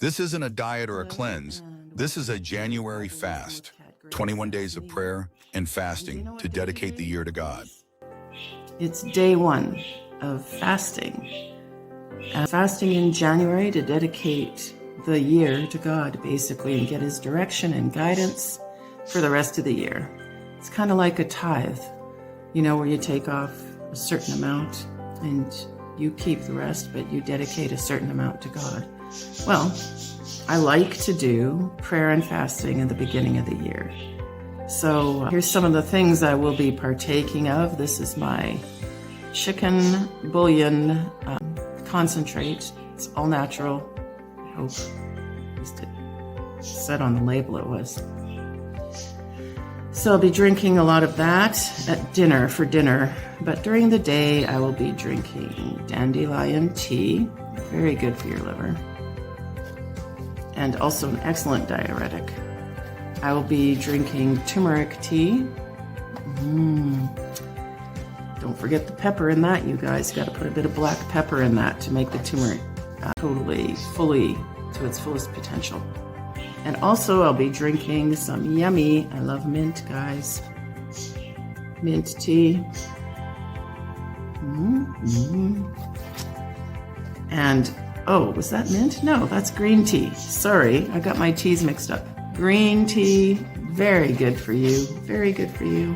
This isn't a diet or a cleanse. This is a January fast, 21 days of prayer and fasting to dedicate the year to God. It's day one of fasting. Fasting in January to dedicate the year to God, basically, and get his direction and guidance for the rest of the year. It's kind of like a tithe, where you take off a certain amount and you keep the rest, but you dedicate a certain amount to God. Well, I like to do prayer and fasting in the beginning of the year. So here's some of the things I will be partaking of. This is my chicken bouillon concentrate. It's all natural. I hope, at least it said on the label it was. So I'll be drinking a lot of that at dinner, for dinner. But during the day, I will be drinking dandelion tea. Very good for your liver. And also an excellent diuretic. I will be drinking turmeric tea. Don't forget the pepper in that, you guys. Got to put a bit of black pepper in that to make the turmeric fully to its fullest potential. And also I'll be drinking some yummy, I love mint, guys, mint tea. And, oh, was that mint? No, that's green tea. Sorry, I got my teas mixed up. Green tea, very good for you, very good for you.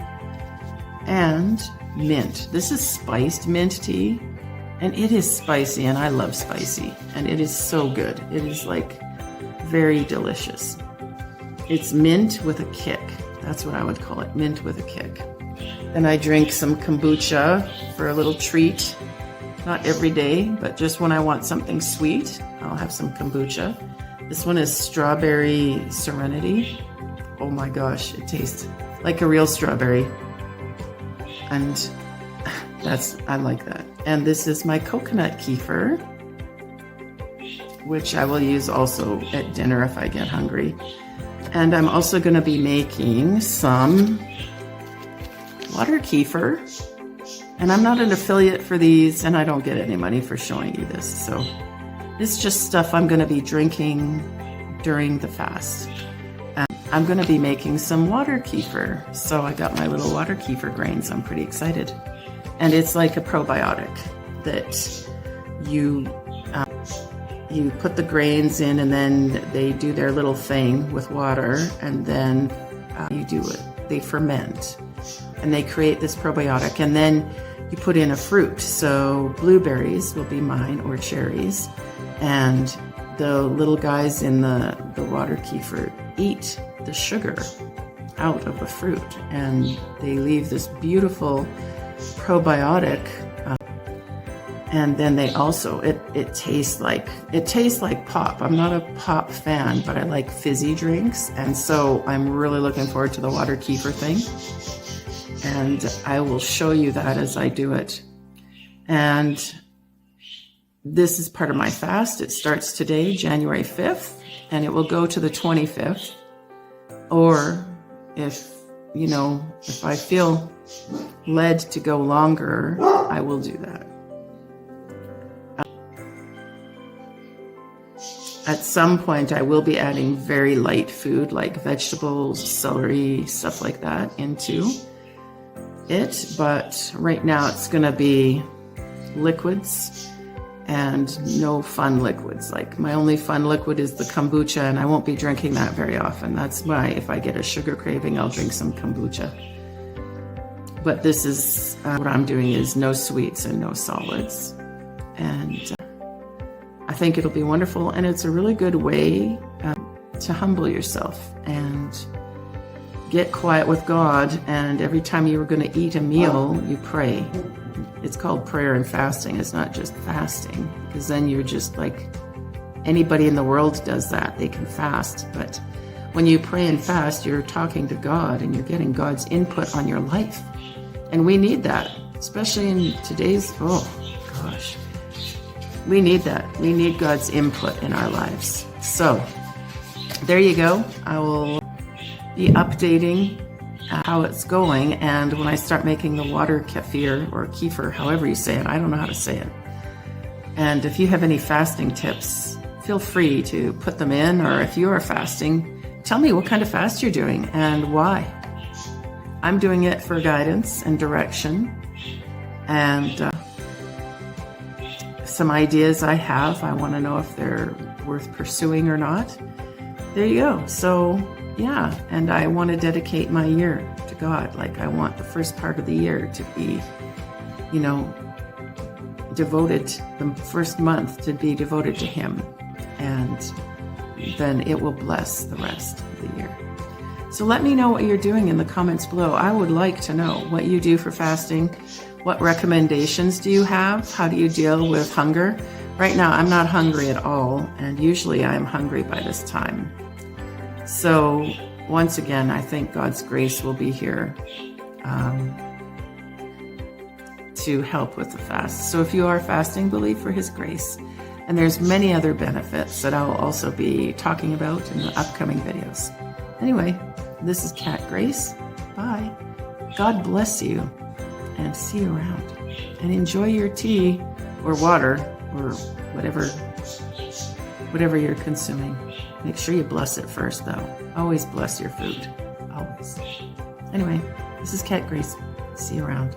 And mint. This is spiced mint tea, and it is spicy, and I love spicy, and it is so good. It is like very delicious. It's mint with a kick. That's what I would call it, mint with a kick. Then I drink some kombucha for a little treat. Not every day, but just when I want something sweet, I'll have some kombucha. This one is strawberry serenity. Oh my gosh, it tastes like a real strawberry. And I like that. And this is my coconut kefir, which I will use also at dinner if I get hungry. And I'm also going to be making some water kefir. And I'm not an affiliate for these, and I don't get any money for showing you this. So it's just stuff I'm going to be drinking during the fast. I'm going to be making some water kefir. So I got my little water kefir grains. I'm pretty excited. And it's like a probiotic that you put the grains in, and then they do their little thing with water, and then they ferment, and they create this probiotic, and then you put in a fruit. So blueberries will be mine, or cherries, and the little guys in the water kefir eat the sugar out of the fruit, and they leave this beautiful probiotic. And then they also, it tastes like pop. I'm not a pop fan, but I like fizzy drinks. And so I'm really looking forward to the water kefir thing. And I will show you that as I do it. And this is part of my fast. It starts today, January 5th, and it will go to the 25th. Or if I feel led to go longer, I will do that. At some point, I will be adding very light food like vegetables, celery, stuff like that into it. But right now it's going to be liquids and no fun liquids. Like my only fun liquid is the kombucha, and I won't be drinking that very often. That's why if I get a sugar craving, I'll drink some kombucha. But this is what I'm doing is no sweets and no solids. And I think it'll be wonderful, and it's a really good way to humble yourself and get quiet with God. And every time you were going to eat a meal, you pray. It's called prayer and fasting. It's not just fasting, because then you're just like anybody in the world does that. They can fast, but when you pray and fast, you're talking to God and you're getting God's input on your life. And we need that, especially in today's, we need that. We need God's input in our lives. So there you go. I will be updating how it's going. And when I start making the water kefir, or kefir, however you say it, I don't know how to say it. And if you have any fasting tips feel free to put them in, or if you are fasting, tell me what kind of fast you're doing and why. I'm doing it for guidance and direction, and some ideas I have. I want to know if they're worth pursuing or not. There you go. So yeah, and I want to dedicate my year to God. Like, I want the first part of the year to be, you know, devoted, the first month to be devoted to Him, and then it will bless the rest of the year. So let me know what you're doing in the comments below. I would like to know what you do for fasting. What recommendations do you have? How do you deal with hunger? Right now, I'm not hungry at all, and usually I'm hungry by this time. So once again, I think God's grace will be here to help with the fast. So if you are fasting, believe for His grace. And there's many other benefits that I'll also be talking about in the upcoming videos. Anyway, this is Kat Grace. Bye. God bless you, and see you around. And enjoy your tea or water or whatever you're consuming. Make sure you bless it first, though. Always bless your food. Always. Anyway, this is Kat Grace. See you around.